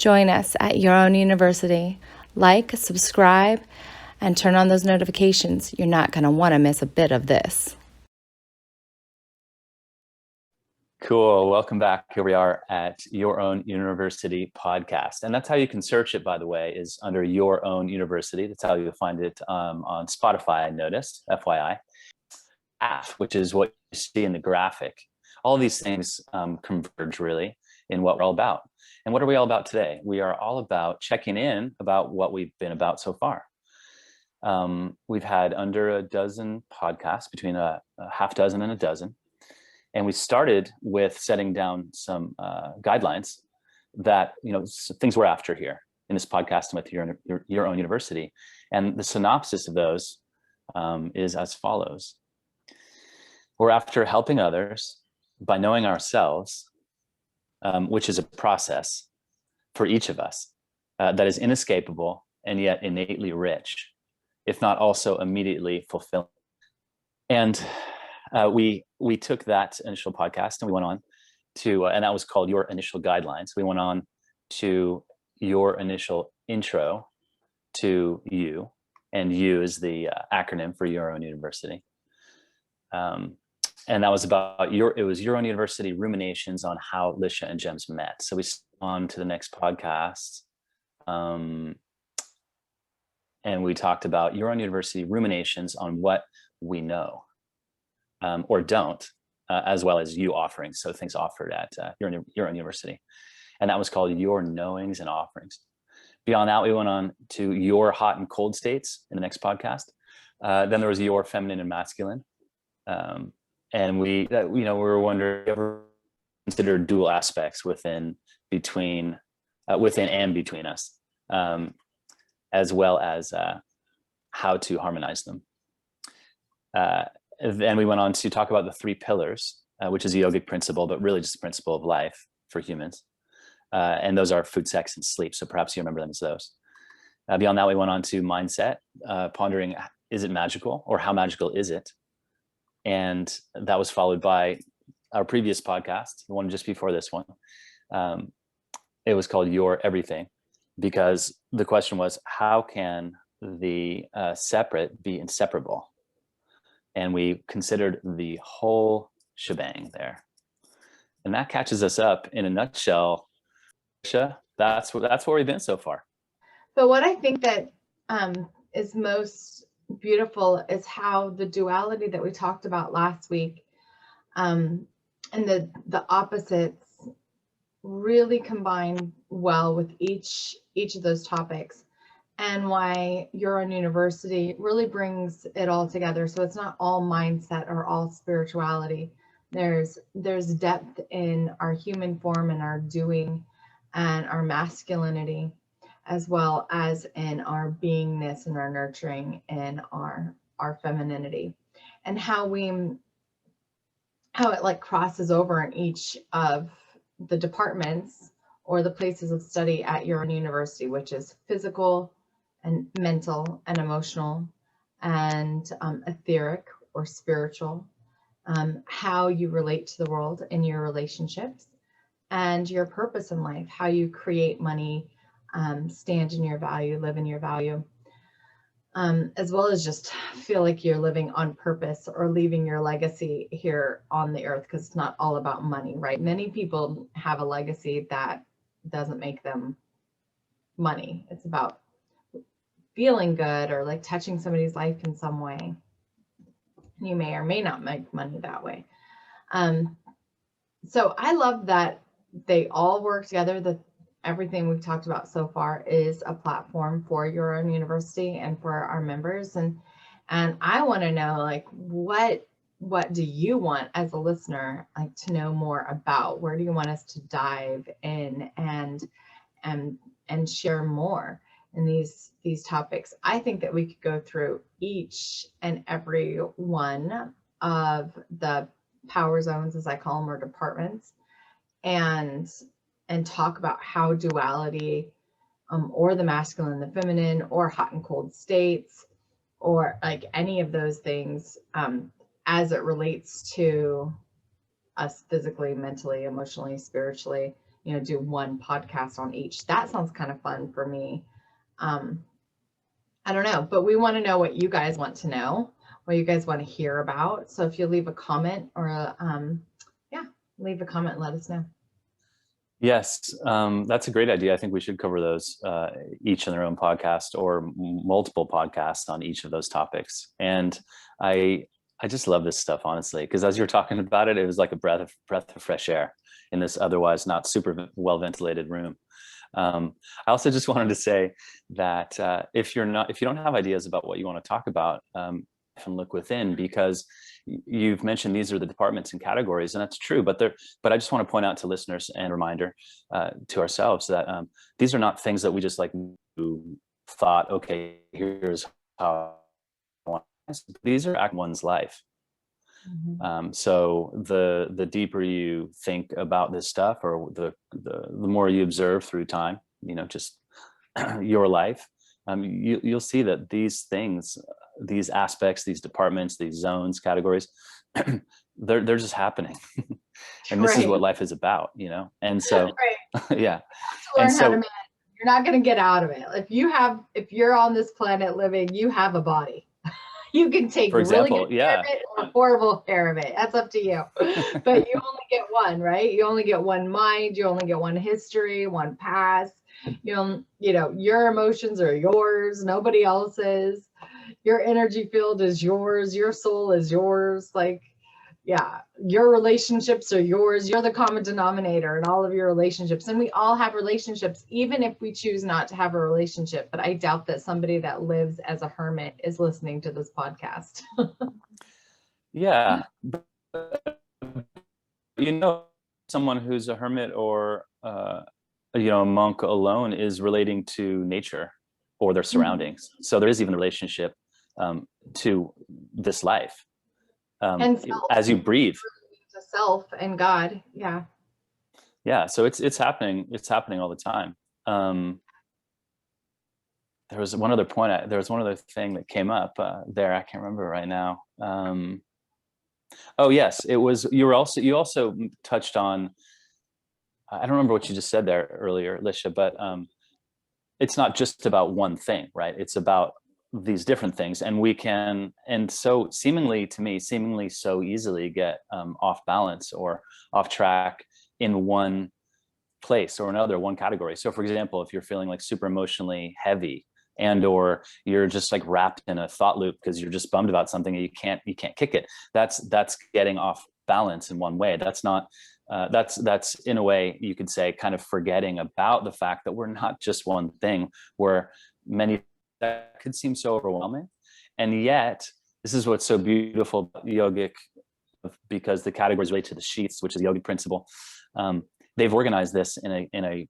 Join us at Your Own University. Like, subscribe, and turn on those notifications. You're not going to want to miss a bit of this. Cool. Welcome back. Here we are at Your Own University podcast. And that's how you can search it, by the way, is under Your Own University. That's how you'll find it on Spotify, I noticed, FYI. App, which is what you see in the graphic. All of these things converge really in what we're all about. And what are we all about today? We are all about checking in about what we've been about so far. We've had under a dozen podcasts, between a half dozen and a dozen. And we started with setting down some guidelines that, things we're after here in this podcast and with your own university. And the synopsis of those is as follows. We're after helping others by knowing ourselves, which is a process for each of us that is inescapable and yet innately rich, if not also immediately fulfilling. And we took that initial podcast and we went on to, and that was called Your Initial Guidelines. We went on to your initial intro to you, and you is the acronym for Your Own University. And that was about it was Your Own University ruminations on how Lisha and Gems met. So we on to the next podcast. And we talked about Your Own University ruminations on what we know or don't, as well as you offerings. So things offered at Your Own University. And that was called Your Knowings and Offerings. Beyond that, we went on to Your Hot and Cold States in the next podcast. Then there was Your Feminine and Masculine. And we were wondering, if you ever considered dual aspects within and between us, as well as how to harmonize them. Then we went on to talk about the 3 pillars, which is a yogic principle, but really just a principle of life for humans. And those are food, sex, and sleep. So perhaps you remember them as those. Beyond that, we went on to mindset, pondering, is it magical, or how magical is it? And that was followed by our previous podcast, the one just before this one. It was called Your Everything, because the question was, how can the separate be inseparable? And we considered the whole shebang there. And that catches us up in a nutshell. That's where we've been so far. But what I think that is most beautiful is how the duality that we talked about last week and the opposites really combine well with each of those topics, and why Your Own University really brings it all together. So it's not all mindset or all spirituality. There's depth in our human form and our doing and our masculinity, as well as in our beingness and our nurturing and our femininity, and how it like crosses over in each of the departments or the places of study at Your Own University, which is physical and mental and emotional and etheric or spiritual, how you relate to the world in your relationships and your purpose in life, how you create money, stand in your value, live in your value, as well as just feel like you're living on purpose or leaving your legacy here on the earth, because it's not all about money, right? Many people have a legacy that doesn't make them money. It's about feeling good or like touching somebody's life in some way. You may or may not make money that way. So I love that they all work together, that everything we've talked about so far is a platform for Your Own University and for our members. And I want to know, like, what do you want as a listener, like, to know more about? Where do you want us to dive in and share more in these topics? I think that we could go through each and every one of the power zones, as I call them, or departments, and talk about how duality, or the masculine and the feminine, or hot and cold states, or like any of those things, as it relates to us physically, mentally, emotionally, spiritually, do one podcast on each. That sounds kind of fun for me. I don't know, but we want to know what you guys want to know, what you guys want to hear about. So if you leave a comment or leave a comment and let us know. Yes, that's a great idea. I think we should cover those each in their own podcast or multiple podcasts on each of those topics. And I just love this stuff, honestly, because as you're talking about it, it was like a breath of fresh air in this otherwise not super well ventilated room. I also just wanted to say that if you don't have ideas about what you want to talk about, and look within, because you've mentioned these are the departments and categories, and that's true. But I just want to point out to listeners and reminder to ourselves that these are not things that we just like thought, okay, here's how I want. These are one's life. Mm-hmm. So the deeper you think about this stuff, or the more you observe through time, just your life, you'll see that these things, these aspects, these departments, these zones, categories, they're just happening. And this is what life is about, And so, yeah. To learn how to manage. You're not going to get out of it. If you're on this planet living, you have a body. You can take for example, really good care of it or horrible care of it. That's up to you. But you only get one, right? You only get one mind. You only get one history, one past. Your emotions are yours, nobody else's. Your energy field is yours. Your soul is yours. Your relationships are yours. You're the common denominator in all of your relationships. And we all have relationships, even if we choose not to have a relationship. But I doubt that somebody that lives as a hermit is listening to this podcast. Yeah. Someone who's a hermit or, a monk alone is relating to nature or their surroundings. Mm-hmm. So there is even a relationship to this life. And as you breathe, to self and God. Yeah. So it's happening all the time. There was one other point. There was one other thing that came up there. I can't remember right now. Oh yes, it was. You also touched on. I don't remember what you just said there earlier, Lisha, but it's not just about one thing, right? It's about these different things, and we can, and so seemingly so easily get off balance or off track in one place or another, one category. So for example, if you're feeling like super emotionally heavy, and or you're just like wrapped in a thought loop because you're just bummed about something and you can't kick it, that's getting off balance in one way. That's not that's in a way you could say kind of forgetting about the fact that we're not just one thing. We're many. That could seem so overwhelming, and yet this is what's so beautiful about yogic, because the categories relate to the sheaths, which is the yogic principle. They've organized this in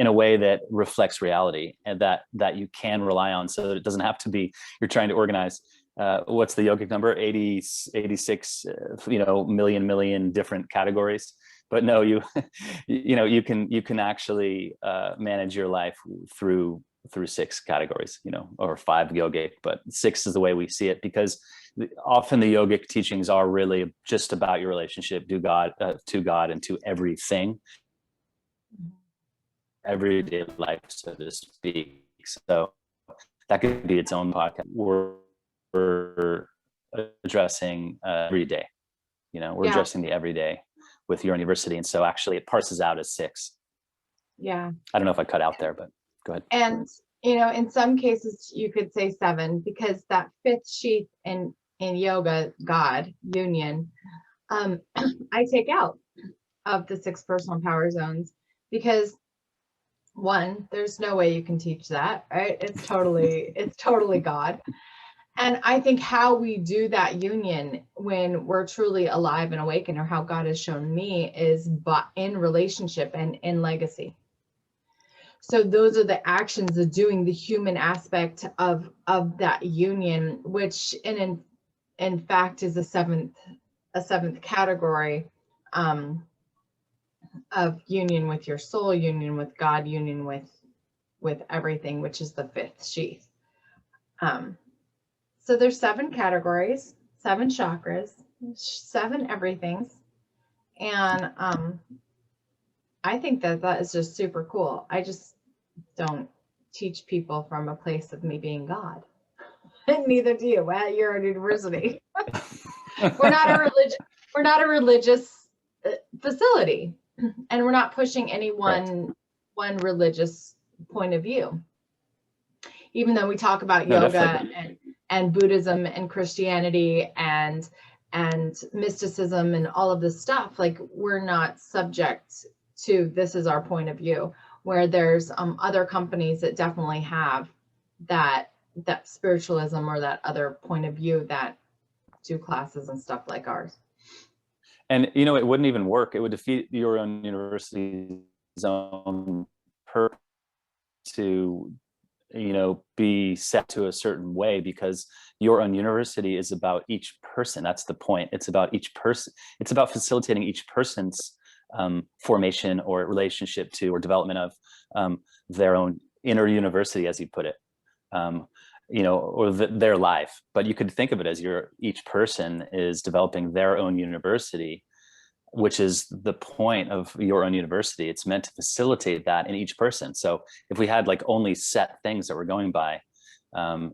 a way that reflects reality, and that you can rely on, so that it doesn't have to be you're trying to organize what's the yogic number, 86 million different categories. But no, you can actually manage your life through 6 categories, or 5 yogic, but 6 is the way we see it, because often the yogic teachings are really just about your relationship to God and to everything, everyday life, so to speak. So that could be its own podcast. We're addressing every day, we're addressing the everyday with your university, and so actually it parses out as 6. I don't know if I cut out there, but go ahead. And in some cases you could say 7, because that 5th sheath in yoga, God, union, I take out of the 6 personal power zones, because 1, there's no way you can teach that, right? It's totally God. And I think how we do that union when we're truly alive and awakened, or how God has shown me, is in relationship and in legacy. So those are the actions of doing the human aspect of that union, which in fact is a seventh category of union with your soul, union with God, union with everything, which is the 5th sheath. So there's 7 categories, 7 chakras, 7 everythings. And I think that that is just super cool. I just don't teach people from a place of me being God. And neither do you at your university. We're not a religion. We're not a religious facility, and we're not pushing any one religious point of view. Even though we talk about yoga and Buddhism and Christianity and mysticism and all of this stuff, like we're not subject to this is our point of view. Where there's other companies that definitely have that spiritualism or that other point of view that do classes and stuff like ours. And you know, it wouldn't even work. It would defeat your own university's own purpose to, you know, be set to a certain way, because your own university is about each person. That's the point. It's about each person. It's about facilitating each person's formation or relationship to or development of their own inner university, as you put it, you know, or their life. But you could think of it as each person is developing their own university, which is the point of your own university. It's meant to facilitate that in each person. So if we had like only set things that we're going by,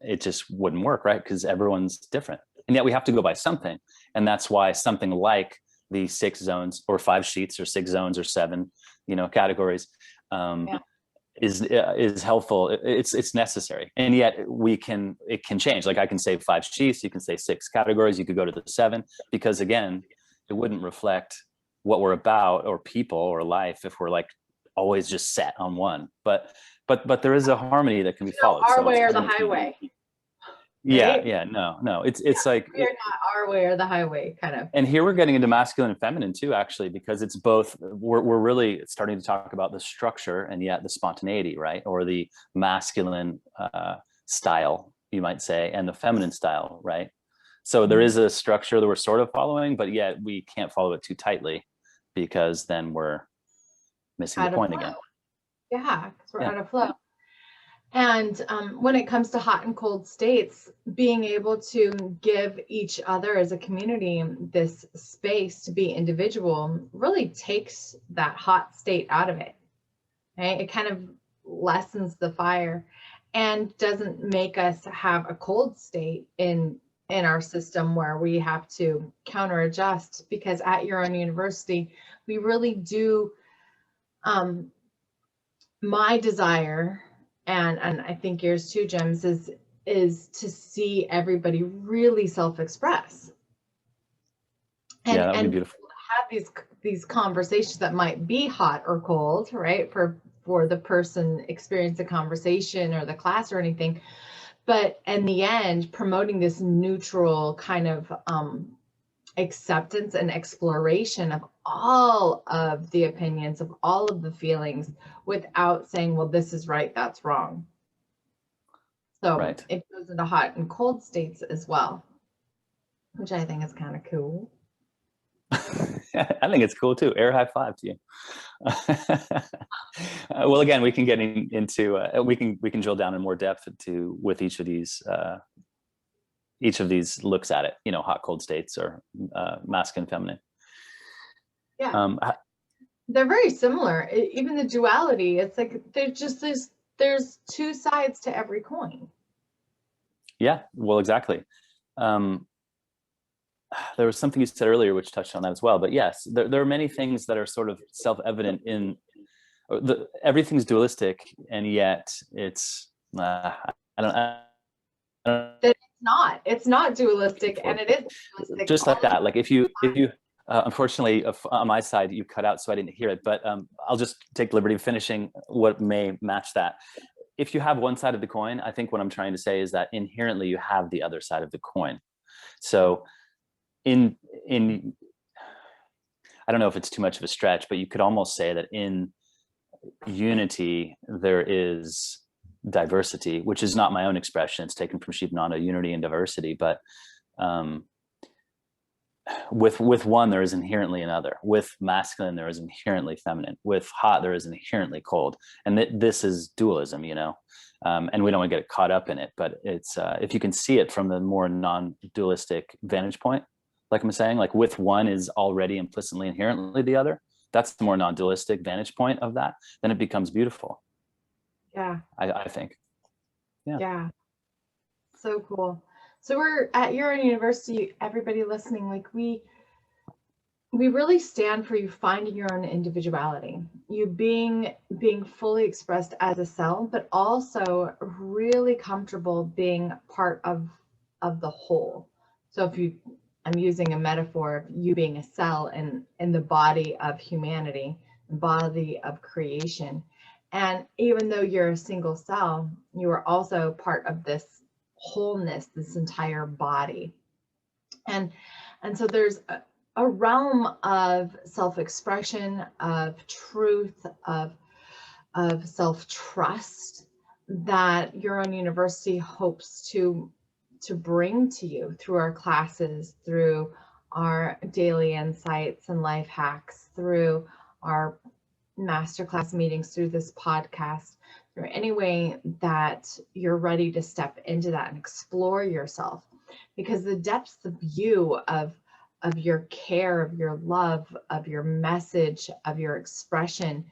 it just wouldn't work, right? Because everyone's different. And yet we have to go by something. And that's why something like the 6 zones or 5 sheets or 6 zones or 7, you know, categories is helpful. It's necessary. And yet it can change. Like I can say 5 sheets, you can say 6 categories, you could go to the 7, because again, it wouldn't reflect what we're about or people or life if we're like always just set on one. But there is a harmony that can be followed. Our way or the highway. Right? Yeah. No. It's like we're not our way or the highway, kind of. And here we're getting into masculine and feminine too, actually, because it's both. We're really starting to talk about the structure and yet the spontaneity, right? Or the masculine style, you might say, and the feminine style, right? So there is a structure that we're sort of following, but yet we can't follow it too tightly, because then we're missing the point again. Yeah, because we're out of flow. And when it comes to hot and cold states, being able to give each other as a community this space to be individual really takes that hot state out of it. Right? It kind of lessens the fire and doesn't make us have a cold state in our system where we have to counter adjust, because at your own university, we really do, my desire, and I think yours too, James, is to see everybody really self-express. And, yeah, that would be beautiful. Have these conversations that might be hot or cold, right? For the person experiencing the conversation or the class or anything. But in the end, promoting this neutral kind of acceptance and exploration of all of the opinions, of all of the feelings, without saying, well, this is right, that's wrong. So it goes into hot and cold states as well, which I think is kind of cool. I think it's cool too. Air high five to you. Well, again, we can get into we can drill down in more depth with each of these looks at it. You know, hot, cold states, or masculine, feminine. Yeah, they're very similar. Even the duality. It's like there's 2 sides to every coin. Yeah. Well, exactly. There was something you said earlier which touched on that as well. But yes, there are many things that are sort of self-evident in everything's dualistic, and yet it's it's not dualistic, and it is dualistic. Just like that. Like if you unfortunately on my side you cut out, so I didn't hear it, but I'll just take the liberty of finishing what may match that. If you have one side of the coin, I think what I'm trying to say is that inherently you have the other side of the coin. So in I don't know if it's too much of a stretch, but you could almost say that in unity there is diversity, which is not my own expression. It's taken from Shivananda, unity and diversity. But with one, there is inherently another. With masculine, there is inherently feminine. With hot, there is inherently cold. And this is dualism, you know. And we don't want to get caught up in it. But it's if you can see it from the more non-dualistic vantage point, like I'm saying, like with one is already implicitly inherently the other, that's the more non-dualistic vantage point of that, then it becomes beautiful. Yeah. I think. Yeah. Yeah. So cool. So we're at your own university, everybody listening, like we really stand for you finding your own individuality, you being fully expressed as a cell, but also really comfortable being part of the whole. So I'm using a metaphor of you being a cell in the body of humanity, the body of creation. And even though you're a single cell, you are also part of this wholeness, this entire body. And so there's a realm of self-expression, of truth, of self-trust that your own university hopes to bring to you through our classes, through our daily insights and life hacks, through our masterclass meetings, through this podcast, through any way that you're ready to step into that and explore yourself. Because the depths of you, of your care, of your love, of your message, of your expression,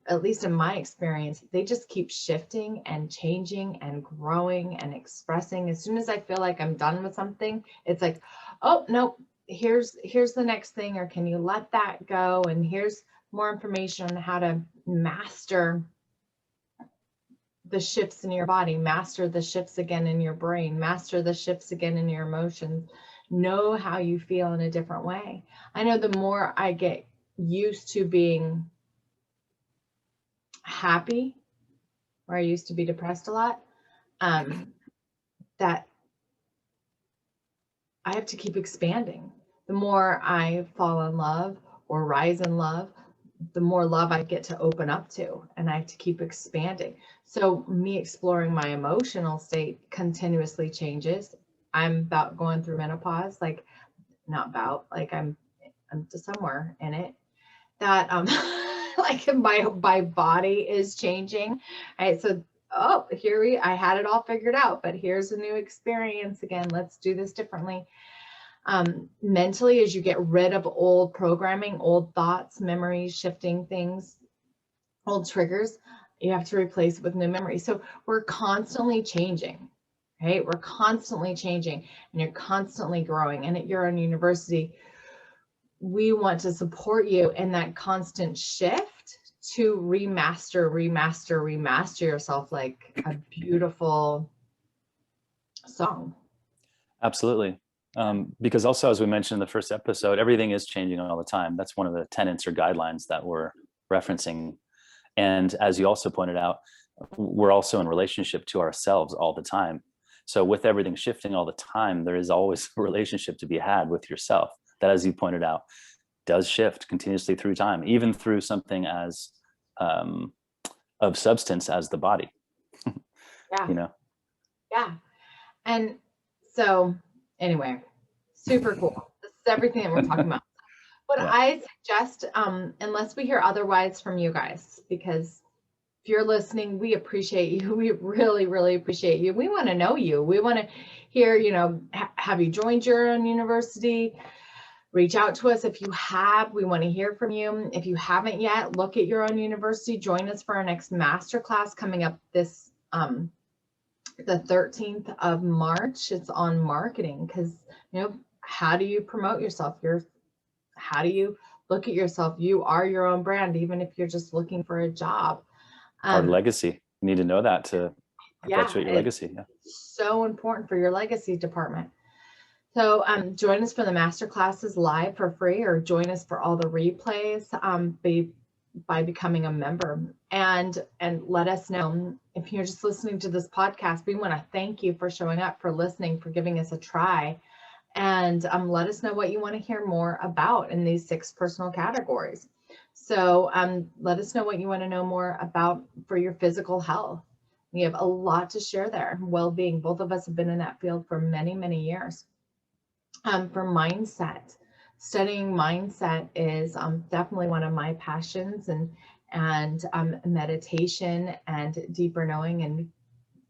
at least in my experience, they just keep shifting and changing and growing and expressing. As soon as I feel like I'm done with something, it's like, oh no, here's the next thing, or can you let that go? And here's more information on how to master the shifts in your body, master the shifts again in your brain, master the shifts again in your emotions, know how you feel in a different way. I know the more I get used to being happy, where I used to be depressed a lot, that I have to keep expanding. The more I fall in love or rise in love, the more love I get to open up to, and I have to keep expanding. So me exploring my emotional state continuously changes. I'm about going through menopause, like not about, like I'm somewhere in it, that like my body is changing. Right. So I had it all figured out, but here's a new experience again. Let's do this differently. Mentally, as you get rid of old programming, old thoughts, memories, shifting things, old triggers, you have to replace it with new memories. So we're constantly changing, right? We're constantly changing, and you're constantly growing. And at your own university, we want to support you in that constant shift to remaster yourself like a beautiful song. Absolutely. Because also, as we mentioned in the first episode, everything is changing all the time. That's one of the tenets or guidelines that we're referencing. And as you also pointed out, we're also in relationship to ourselves all the time. So with everything shifting all the time, there is always a relationship to be had with yourself that, as you pointed out, does shift continuously through time, even through something as of substance as the body. Yeah. You know? Yeah. And so anyway, super cool. This is everything that we're talking about. What I suggest, unless we hear otherwise from you guys, because if you're listening, we appreciate you. We really, really appreciate you. We want to know you. We want to hear, have you joined your own university? Reach out to us if you have. We want to hear from you. If you haven't yet, look at your own university. Join us for our next masterclass coming up this the 13th of March. It's on marketing, because how do you promote yourself? How do you look at yourself? You are your own brand, even if you're just looking for a job. Our legacy. You need to know that to perpetuate your legacy. Yeah. So important for your legacy department. So join us for the master classes live for free, or join us for all the replays by becoming a member, and let us know. If you're just listening to this podcast, we want to thank you for showing up, for listening, for giving us a try, and let us know what you want to hear more about in these 6 personal categories. So let us know what you want to know more about for your physical health. We have a lot to share there. Well-being, both of us have been in that field for many, many years. For mindset, studying mindset is definitely one of my passions, and meditation and deeper knowing,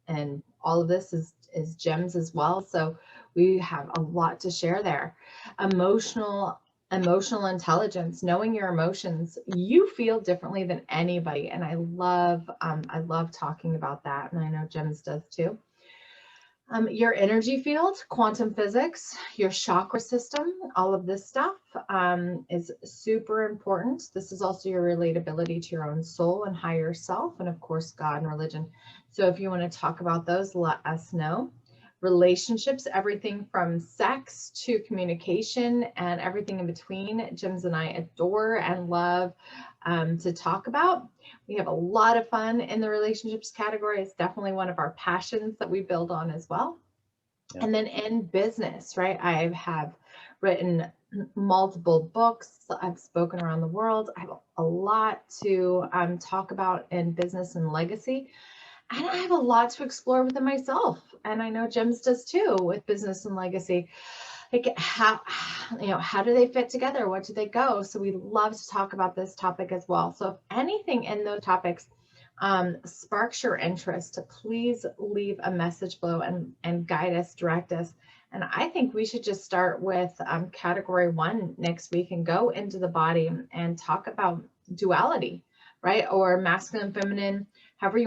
and all of this is gems as well. So we have a lot to share there. Emotional emotional intelligence, knowing your emotions. You feel differently than anybody, and I love talking about that, and I know Jim's does too. Your energy field, quantum physics, your chakra system, all of this stuff is super important. This is also your relatability to your own soul and higher self, and of course, God and religion. So if you want to talk about those, let us know. Relationships, everything from sex to communication and everything in between. Jim's and I adore and love to talk about. We have a lot of fun in the relationships category. It's definitely one of our passions that we build on as well. Yeah. And then in business, right? I have written multiple books. I've spoken around the world. I have a lot to talk about in business and legacy. And I have a lot to explore within myself. And I know Jim's does too with business and legacy. Like how do they fit together? What do they go? So we love to talk about this topic as well. So if anything in those topics sparks your interest, please leave a message below and guide us, direct us. And I think we should just start with category 1 next week and go into the body and talk about duality, right? Or masculine, feminine, however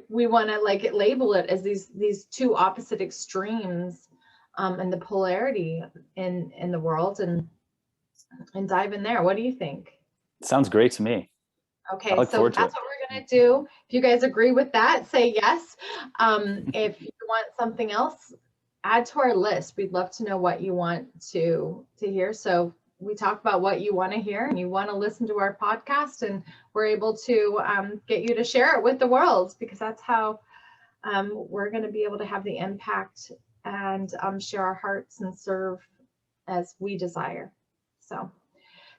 we want to like label it, as these two opposite extremes and the polarity in the world, and dive in there. What do you think? Sounds great to me. Okay, so that's what we're going to do. If you guys agree with that, say yes. If you want something else, add to our list. We'd love to know what you want to hear. So we talk about what you want to hear, and you want to listen to our podcast, and we're able to get you to share it with the world, because that's how we're going to be able to have the impact and share our hearts and serve as we desire. So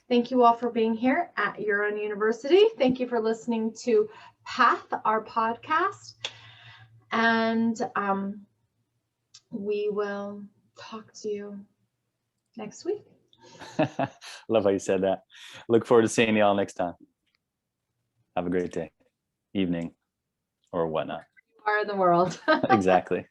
thank you all for being here at Your Own University. Thank you for listening to Path, our podcast. And we will talk to you next week. Love how you said that. Look forward to seeing you all next time. Have a great day, evening, or whatnot. You are in the world. Exactly.